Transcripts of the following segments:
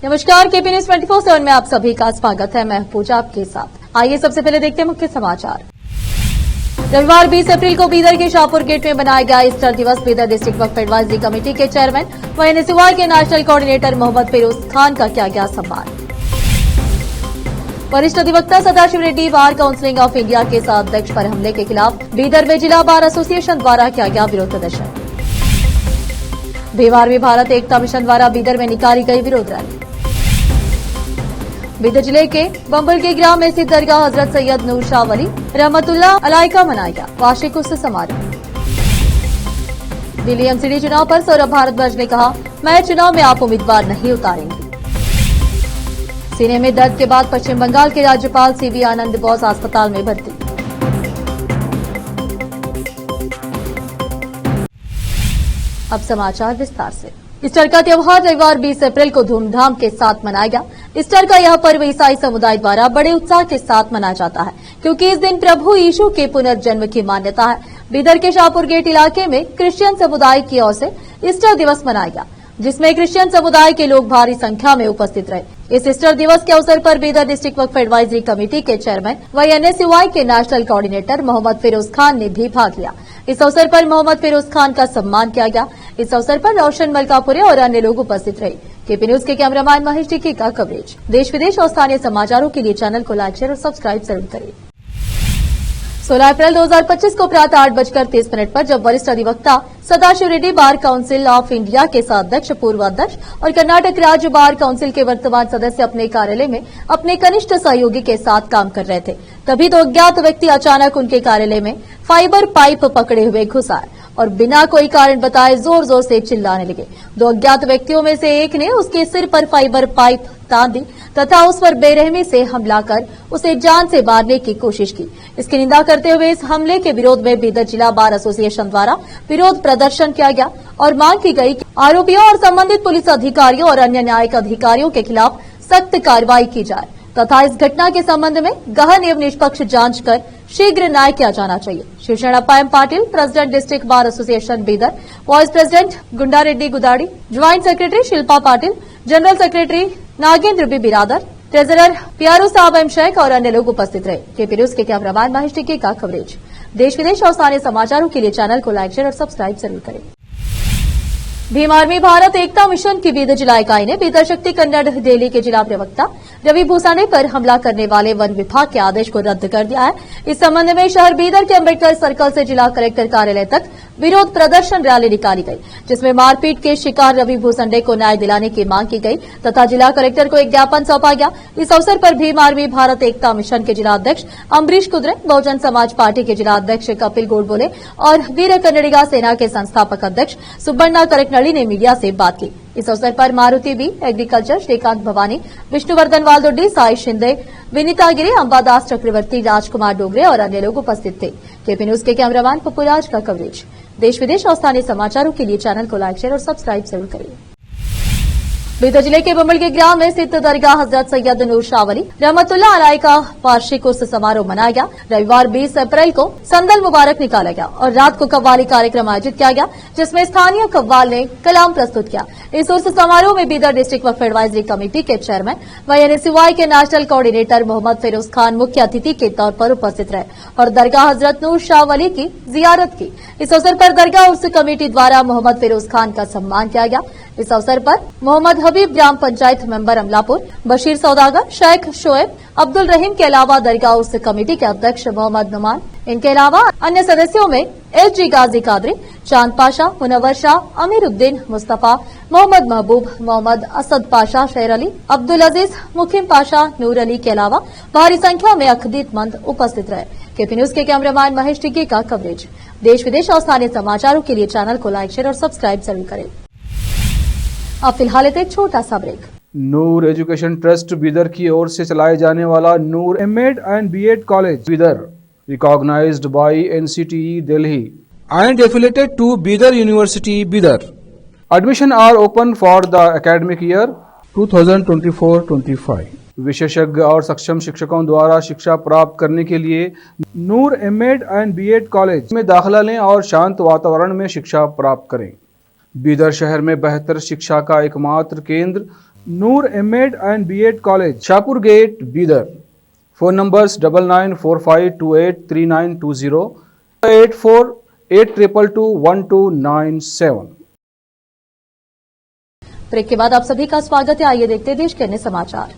नमस्कार, KP news 24/7 में आप सभी का स्वागत है। मैं पूजा आपके साथ। आइए सबसे पहले देखते हैं मुख्य समाचार। रविवार 20 अप्रैल को बीदर के शाहपुर गेट में बनाया गया ईस्टर दिवस। बीदर डिस्ट्रिक्ट वक्फ एडवाइजरी कमेटी के चेयरमैन व एनएसयूआई के नेशनल कोऑर्डिनेटर मोहम्मद फिरोज खान का किया गया सम्मान। वरिष्ठ अधिवक्ता Sadashiv Reddy bar council of India के अध्यक्ष पर हमले के खिलाफ बीदर में जिला बार एसोसिएशन द्वारा किया गया विरोध प्रदर्शन। बेवारवी भारत एकता मिशन द्वारा बीदर में निकाली गई विरोध रैली। बीदर जिले के बम्बल के ग्राम में स्थित दरगाह हजरत सैयद नूर शाह वली रहमतुल्लाह अलैह का मनाया गया वार्षिक उत्सव समारोह। दिल्ली एमसीडी चुनाव पर सौरभ भारद्वाज ने कहा, मैं चुनाव में आप उम्मीदवार नहीं उतारेंगे। सीने में दर्द के बाद पश्चिम बंगाल के राज्यपाल सीवी आनंद बोस अस्पताल में भर्ती। अब समाचार विस्तार से। ईस्टर का त्योहार रविवार 20 अप्रैल को धूमधाम के साथ मनाया गया। ईस्टर का यह पर्व ईसाई समुदाय द्वारा बड़े उत्साह के साथ मनाया जाता है, क्योंकि इस दिन प्रभु यीशु के पुनर्जन्म की मान्यता है। बीदर के शाहपुर गेट इलाके में क्रिश्चियन समुदाय की ओर से ईस्टर दिवस मनाया गया, जिसमें क्रिश्चियन समुदाय के लोग भारी संख्या में उपस्थित रहे। इस ईस्टर दिवस के अवसर पर बीदर डिस्ट्रिक्ट वक्फ एडवाइजरी कमेटी के चेयरमैन व एनएसयूआई के नेशनल कोऑर्डिनेटर मोहम्मद फिरोज खान ने भी भाग लिया। इस अवसर पर मोहम्मद फिरोज खान का सम्मान किया गया। इस अवसर पर रोशन मलकापुरे और अन्य लोग उपस्थित रहे। केपी न्यूज के कैमरामैन महेश टिक्की का कवरेज। देश विदेश और स्थानीय समाचारों के लिए चैनल को लाइक, शेयर और सब्सक्राइब जरूर करें। 16 अप्रैल 2025 को प्रातः 8:30 पर जब वरिष्ठ अधिवक्ता Sadashiv Reddy bar council of India के अध्यक्ष, पूर्व अध्यक्ष और कर्नाटक राज्य बार काउंसिल के वर्तमान सदस्य अपने कार्यालय में अपने कनिष्ठ सहयोगी के साथ काम कर रहे थे, तभी दो अज्ञात व्यक्ति अचानक उनके कार्यालय में फाइबर पाइप पकड़े हुए घुस आए और बिना कोई कारण बताए जोर जोर से चिल्लाने लगे। दो अज्ञात व्यक्तियों में से एक ने उसके सिर पर फाइबर पाइप तान दी तथा उस पर बेरहमी से हमला कर उसे जान से मारने की कोशिश की। इसकी निंदा करते हुए इस हमले के विरोध में बीदर जिला बार एसोसिएशन द्वारा विरोध प्रदर्शन किया गया और मांग की गई कि आरोपियों और संबंधित पुलिस अधिकारियों और अन्य न्यायिक अधिकारियों के खिलाफ सख्त कार्रवाई की जाए तथा इस घटना के संबंध में गहन एवं निष्पक्ष जांच कर शीघ्र न्याय किया जाना चाहिए। Shivsena Payam Patil, president district bar association Bidar, vice president Gunda Reddy Gudadi, joint secretary Shilpa Patil, general secretary Nagendra B Biradar, treasurer Piyaru Saheb M Shaikh और अन्य लोग उपस्थित रहे। केपी न्यूज के कैमरामैन महेश टिक्की का कवरेज। देश विदेश और स्थानीय समाचारों के लिए चैनल को लाइक, शेयर और सब्सक्राइब जरूर करें। भीम आर्मी भारत एकता मिशन की बीदर जिला इकाई ने बीदर शक्ति कन्नड़ डेली के जिला प्रवक्ता रवि भूसाने पर हमला करने वाले वन विभाग के आदेश को रद्द कर दिया है। इस संबंध में शहर बीदर के अम्बेडकर सर्कल से जिला कलेक्टर कार्यालय तक विरोध प्रदर्शन रैली निकाली गई, जिसमें मारपीट के शिकार रवि भूसंडे को न्याय दिलाने की मांग की गई तथा जिला कलेक्टर को एक ज्ञापन सौंपा गया। इस अवसर पर भीम आर्मी भारत एकता मिशन के जिला अध्यक्ष अम्बरीश कुद्रे, बहुजन समाज पार्टी के जिला अध्यक्ष कपिल गोडबोले और वीर कन्नडिगा सेना के संस्थापक अध्यक्ष सुब्बण्णा करकनळी ने मीडिया से बात की। इस अवसर पर मारुति बी, एग्रीकल्चर, श्रीकांत भवानी, विष्णुवर्धन वालदोड्डी, साई शिंदे, विनीता गिरी, अंबादास चक्रवर्ती, राजकुमार डोगरे और अन्य लोग उपस्थित थे। केपी न्यूज के कैमरामैन पप्पूराज का कवरेज। देश विदेश और स्थानीय समाचारों के लिए चैनल को लाइक, शेयर और सब्सक्राइब जरूर करें। बीदर जिले के बम्बल के ग्राम में स्थित दरगाह हजरत सैयद नूर शाह वली रहमतुल्लाह अलैह का वार्षिक उत्सव समारोह मनाया गया। रविवार 20 अप्रैल को संदल मुबारक निकाला गया और रात को कव्वाली कार्यक्रम आयोजित किया गया, जिसमें स्थानीय कव्वाल ने कलाम प्रस्तुत किया। इस उत्सव समारोह में बीदर डिस्ट्रिक्ट वक्फ एडवाइजरी कमेटी के चेयरमैन व एनएसयूआई के नेशनल कोऑर्डिनेटर मोहम्मद फिरोज खान मुख्य अतिथि के तौर पर उपस्थित रहे और दरगाह हजरत नूर शाह वली की जियारत की। इस अवसर पर दरगाह उर्स कमेटी द्वारा मोहम्मद फिरोज खान का सम्मान किया गया। इस अवसर पर मोहम्मद हबीब ग्राम पंचायत मेंबर अमलापुर, बशीर सौदागर, शेख शोएब, अब्दुल रहीम के अलावा दरगाह उर्स कमेटी के अध्यक्ष मोहम्मद नुमान, इनके अलावा अन्य सदस्यों में एसजी गाजी कादरी, चांद पाशा, मुनव्वर शाह, अमीरुद्दीन मुस्तफा, मोहम्मद महबूब, मोहम्मद असद पाशा, शेर अली, अब्दुल अजीज, मुखिम पाशा, नूर अली के अलावा भारी संख्या में अखदीतमंद उपस्थित रहे। केपी न्यूज के कैमरामैन महेश टिक्की का कवरेज। देश विदेश और स्थानीय समाचारों के लिए चैनल को लाइक, शेयर और सब्सक्राइब जरूर करें। अब फिलहाल एक छोटा सा break. Noor education trust Bidar की ओर से चलाए जाने वाला Noor M Ed and B Ed college Bidar, recognized by NCTE Delhi and affiliated to Bidar University, Bidar. Admission are open for the academic year 2024-25. विशेषज्ञ और सक्षम शिक्षकों द्वारा शिक्षा प्राप्त करने के लिए नूर एमएड एंड बीएड कॉलेज में दाखिला लें और शांत वातावरण में शिक्षा प्राप्त करें। बीदर शहर में बेहतर शिक्षा का एकमात्र केंद्र Noor M.Ed and B.Ed College, Shapur Gate, Bidar. Phone numbers 9945283920, 8482221297. Break के बाद आप सभी का स्वागत है। आइए देखते हैं देश के अन्य समाचार।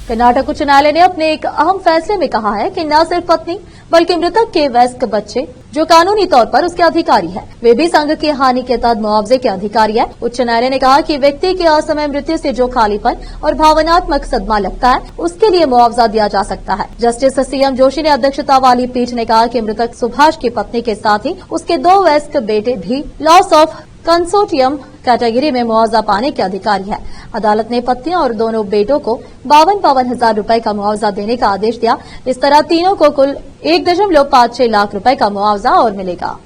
कर्नाटक उच्च न्यायालय ने अपने एक अहम फैसले में कहा है कि न सिर्फ पत्नी बल्कि मृतक के वयस्क बच्चे जो कानूनी तौर पर उसके अधिकारी हैं, वे भी संघ की हानि के तहत मुआवजे के अधिकारी हैं। उच्च न्यायालय ने कहा कि व्यक्ति की असमय मृत्यु से जो खालीपन और भावनात्मक सदमा लगता है, उसके लिए मुआवजा दिया जा सकता है। जस्टिस सीएम जोशी ने अध्यक्षता वाली पीठ ने कहा कि मृतक सुभाष की पत्नी के साथ ही उसके 2 वयस्क बेटे भी लॉस ऑफ कंसोर्टियम कैटेगरी में मुआवजा पाने के अधिकारी है। अदालत ने पत्नी और दोनों बेटों को 52 हजार रुपए का मुआवजा देने का आदेश दिया। इस तरह तीनों को कुल 1.56 लाख रुपए का मुआवजा और मिलेगा।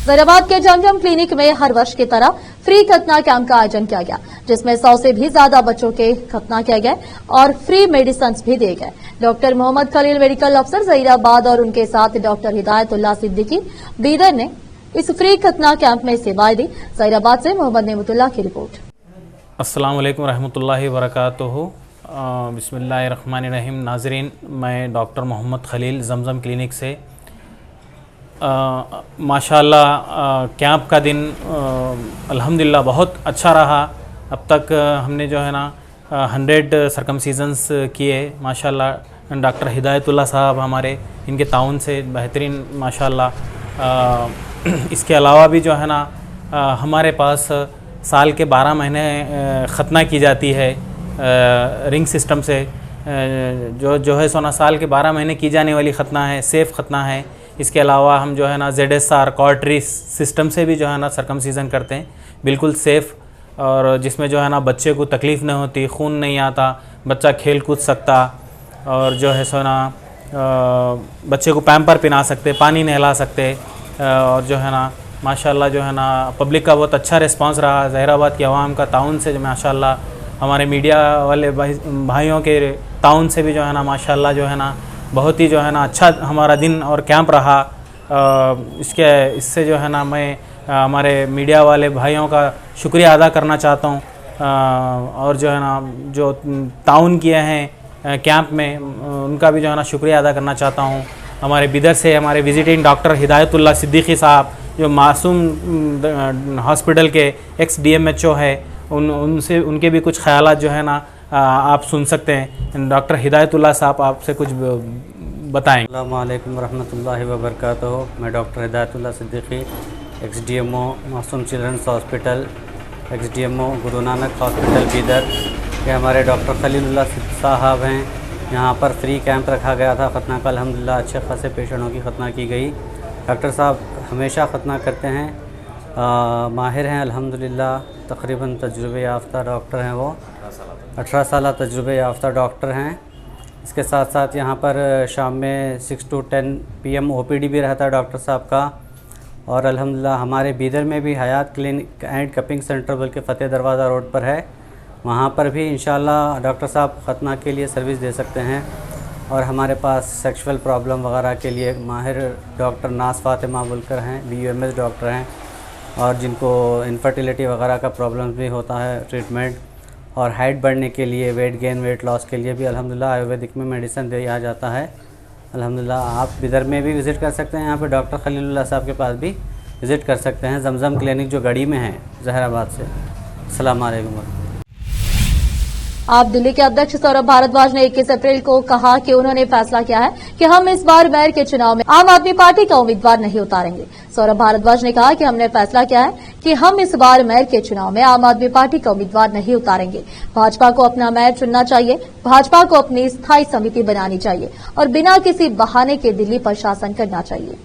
जहीराबाद के जमजम क्लिनिक में हर वर्ष की तरह फ्री खतना कैंप का आयोजन किया गया, जिसमें 100 से भी ज्यादा बच्चों के खतना किए गए और फ्री मेडिसिन भी दिए गए। डॉक्टर मोहम्मद खलील मेडिकल अफसर जहीराबाद और उनके साथ डॉक्टर हिदायतुल्लाह सिद्दीकी बीदर ने इस फ्री खतना कैंप में सेवाएं दी। जहीराबाद से मोहम्मद नेमतुल्लाह की रिपोर्ट। अस्सलाम वालेकुम रहमतुल्लाहि व बरकातुहू। बिस्मिल्लाहिर्रहमानिर्रहीम। नाज़रीन, मैं डॉक्टर मोहम्मद खलील जमजम क्लिनिक से माशाअल्लाह कैंप का दिन अल्हम्दुलिल्लाह बहुत अच्छा रहा। अब तक हमने जो है ना 100 सर्कमसीजन्स किए माशाअल्लाह। डॉक्टर हिदायतुल्लाह साहब हमारे, इनके ताउन से बेहतरीन माशाअल्लाह। इसके अलावा भी जो है ना हमारे पास साल के 12 महीने ख़तना की जाती है रिंग सिस्टम से। जो है सोना साल के 12 महीने की जाने वाली ख़तना है, सेफ़ ख़तना है। इसके अलावा हम जो है ना ZSR कॉर्टरी सिस्टम से भी जो है ना सर्कमसीजन करते हैं, बिल्कुल सेफ़, और जिसमें जो है ना बच्चे को तकलीफ़ नहीं होती, खून नहीं आता, बच्चा खेल कूद सकता, और जो है सोना बच्चे को पैम्पर पिला सकते, पानी नहला सकते, और जो है ना माशाल्लाह जो है ना पब्लिक का बहुत अच्छा रिस्पांस रहा। जहीराबाद की आवाम का ताउन से जो माशाल्लाह, हमारे मीडिया वाले भाइयों के ताउन से भी जो है ना माशाल्लाह जो है ना बहुत ही जो है ना अच्छा हमारा दिन और कैंप रहा। इससे जो है ना मैं हमारे मीडिया वाले भाइयों का शुक्रिया अदा करना चाहता हूँ, और जो है ना जो ताउन किए हैं कैंप में उनका भी जो है ना शुक्रिया अदा करना चाहता हूँ। हमारे बिदर से हमारे विजिटिंग डॉक्टर हिदायतुल्लाह सिद्दीकी साहब, जो मासूम हॉस्पिटल के ex-DMHO है, उनसे उनके भी कुछ ख्यालात जो है ना आप सुन सकते हैं। डॉक्टर हिदायतुल्लाह साहब आपसे कुछ बताएं। अस्सलामु अलैकुम रहमतुल्लाहि व बरकातुहू। मैं डॉक्टर हिदायतुल्लाह सिद्दीकी, ex-DMO मासूम children's hospital, ex-DMO Guru Nanak hospital Bidar के हमारे डॉक्टर खलीलुल्लाह साहब हैं। यहाँ पर फ्री कैंप रखा गया था खतना का। अल्हम्दुलिल्लाह अच्छे खासे पेशेंटों की खतना की गई। डॉक्टर साहब हमेशा खतना करते हैं, माहिर हैं अल्हम्दुलिल्लाह। तकरीबन तजुर्बे याफ्ता डॉक्टर हैं वो, 18 साल तजुर्बे याफ्ता डॉक्टर हैं। इसके साथ साथ यहाँ पर शाम में 6 to 10 PM OPD भी रहता है डॉक्टर साहब का। और अल्हम्दुलिल्लाह हमारे बीदर में भी हयात क्लिनिक एंड कपिंग सेंटर बल्कि फ़तेह दरवाज़ा रोड पर है, वहाँ पर भी इंशाल्लाह डॉक्टर साहब खतना के लिए सर्विस दे सकते हैं। और हमारे पास सेक्सुअल प्रॉब्लम वगैरह के लिए माहिर डॉक्टर नास फातिमा बुलकर हैं, BUMS डॉक्टर हैं, और जिनको इनफर्टिलिटी वगैरह का प्रॉब्लम भी होता है ट्रीटमेंट, और हाइट बढ़ने के लिए, वेट गेन, वेट लॉस के लिए भी अल्हम्दुलिल्लाह आयुर्वेदिक में मेडिसिन दिया जाता है। अल्हम्दुलिल्लाह आप बिदर में भी विज़िट कर सकते हैं, यहाँ पे डॉक्टर खलीलुल्लाह साहब के पास भी विज़िट कर सकते हैं। जमजम क्लिनिक जो गढ़ी में है जहीराबाद से। अस्सलाम वालेकुम। आप दिल्ली के अध्यक्ष सौरभ भारद्वाज ने 21 अप्रैल को कहा कि उन्होंने फैसला किया है कि हम इस बार मेयर के चुनाव में आम आदमी पार्टी का उम्मीदवार नहीं उतारेंगे। सौरभ भारद्वाज ने कहा कि हमने फैसला किया है कि हम इस बार मेयर के चुनाव में आम आदमी पार्टी का उम्मीदवार नहीं उतारेंगे। भाजपा को अपना मेयर चुनना चाहिए, भाजपा को अपनी स्थायी समिति बनानी चाहिए और बिना किसी बहाने के दिल्ली पर शासन करना चाहिए।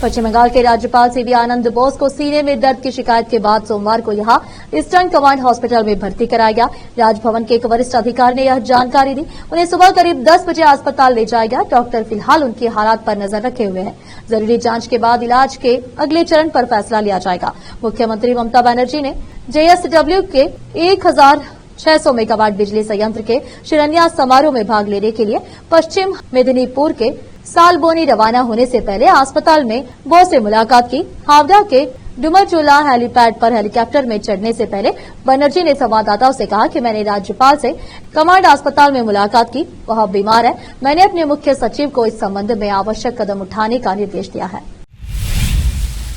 पश्चिम बंगाल के राज्यपाल सीवी आनंद बोस को सीने में दर्द की शिकायत के बाद सोमवार को यहां ईस्टर्न कमांड हॉस्पिटल में भर्ती कराया गया। राजभवन के एक वरिष्ठ अधिकारी ने यह जानकारी दी। उन्हें सुबह करीब 10 बजे अस्पताल ले जाया गया। डॉक्टर फिलहाल उनकी हालात पर नजर रखे हुए हैं। जरूरी जांच के बाद इलाज के अगले चरण पर फैसला लिया जाएगा। मुख्यमंत्री ममता बनर्जी ने JSW के 1600 मेगावाट बिजली संयंत्र के शिलान्यास समारोह में भाग लेने के लिए पश्चिम मेदिनीपुर के सालबोनी रवाना होने से पहले अस्पताल में बोस से मुलाकात की। हावड़ा के डुमरचोला हेलीपैड पर हेलीकॉप्टर में चढ़ने से पहले बनर्जी ने संवाददाताओं से कहा कि मैंने राज्यपाल से कमांड अस्पताल में मुलाकात की, वह बीमार है। मैंने अपने मुख्य सचिव को इस संबंध में आवश्यक कदम उठाने का निर्देश दिया है।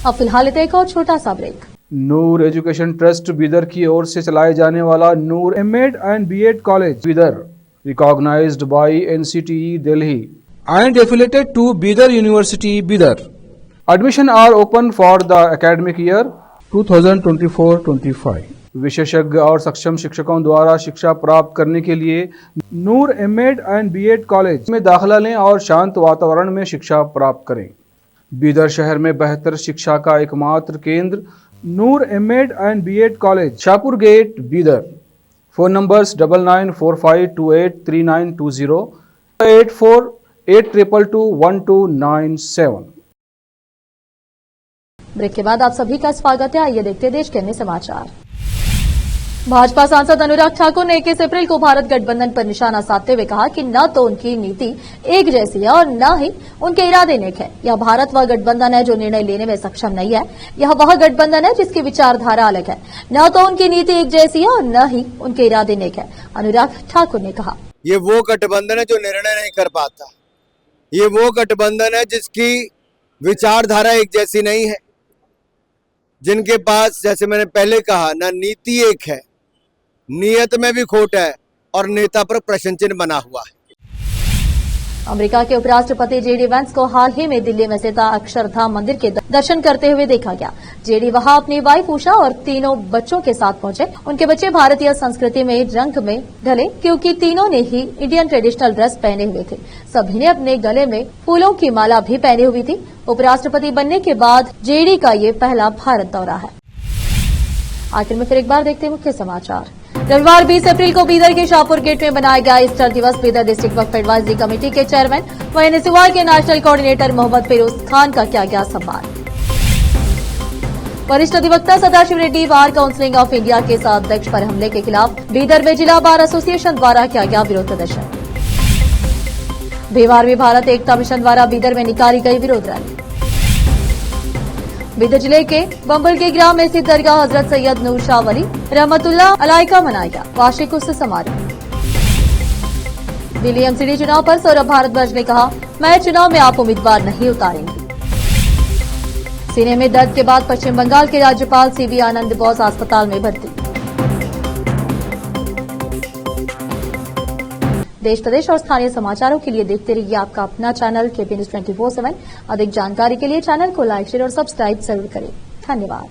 अब फिलहाल एक और छोटा सा break. Noor education trust Bidar की ओर से चलाए जाने वाला Noor M Ed and B Ed college Bidar, recognized by NCTE Delhi and affiliated to Bidar University, Bidar, Admission are open for the academic year 2024-25. विशेषज्ञ और सक्षम शिक्षकों द्वारा शिक्षा प्राप्त करने के लिए नूर एमएड एंड बीएड कॉलेज में दाखिला लें और शांत वातावरण में शिक्षा प्राप्त करें। बीदर शहर में बेहतर शिक्षा का एकमात्र केंद्र Noor M Ed and B Ed college, Shahpur gate, Bidar. Phone numbers 9945283920, 8482221297। Break के बाद आप सभी का स्वागत है। आइए देखते हैं देश के अन्य समाचार। भाजपा सांसद अनुराग ठाकुर ने 21 अप्रैल को भारत गठबंधन पर निशाना साधते हुए कहा कि न तो उनकी नीति एक जैसी है और न ही उनके इरादे नेक है। यह भारत वह गठबंधन है जो निर्णय लेने में सक्षम नहीं है। यह वह गठबंधन है जिसकी विचारधारा अलग है। न तो उनकी नीति एक जैसी है और न ही उनके इरादे नेक है, अनुराग ठाकुर ने कहा। ये वो गठबंधन है जो निर्णय नहीं कर पाता। ये वो गठबंधन है जिसकी विचारधारा एक जैसी नहीं है, जिनके पास, जैसे मैंने पहले कहा, ना नीति एक है, नियत में भी खोट है और नेता पर प्रश्न चिन्ह बना हुआ है। अमेरिका के उपराष्ट्रपति जेडी वेंस को हाल ही में दिल्ली में स्थित अक्षरधाम मंदिर के दर्शन करते हुए देखा गया। जेडी वहां अपनी वाइफ उषा और तीनों बच्चों के साथ पहुंचे। उनके बच्चे भारतीय संस्कृति में रंग में ढले क्योंकि तीनों ने ही इंडियन ट्रेडिशनल ड्रेस पहने हुए थे। सभी ने अपने गले में फूलों की माला भी पहनी हुई थी। उपराष्ट्रपति बनने के बाद जेडी का ये पहला भारत दौरा है। आखिर में फिर एक बार देखते हैं मुख्य समाचार। रविवार 20 अप्रैल को बीदर के शाहपुर गेट में बनाया गया ईस्टर दिवस। बीदर डिस्ट्रिक्ट वक्फ एडवाइजरी कमेटी के चेयरमैन व NSY के नेशनल कोऑर्डिनेटर मोहम्मद फिरोज खान का किया गया सम्मान। वरिष्ठ अधिवक्ता Sadashiv Reddy bar council of India के अध्यक्ष पर हमले के खिलाफ बीदर में जिला बार एसोसिएशन द्वारा किया गया विरोध प्रदर्शन। बिहार में भारत एकता मिशन द्वारा बीदर में निकाली गई विरोध रैली। बीदर जिले के बम्बल के ग्राम में स्थित दरगाह हजरत सैयद नूर शाह वली रहमतुल्लाह अलैह का मनाया गया वार्षिक उत्सव समारोह। दिल्ली MCD चुनाव पर सौरभ भारद्वाज ने कहा, मैं चुनाव में आप उम्मीदवार नहीं उतारेंगे। सीने में दर्द के बाद पश्चिम बंगाल के राज्यपाल CV आनंद बोस अस्पताल में भर्ती। देश प्रदेश और स्थानीय समाचारों के लिए देखते रहिए आपका अपना चैनल KP News 24/7। अधिक जानकारी के लिए चैनल को लाइक, शेयर और सब्सक्राइब जरूर करें। धन्यवाद।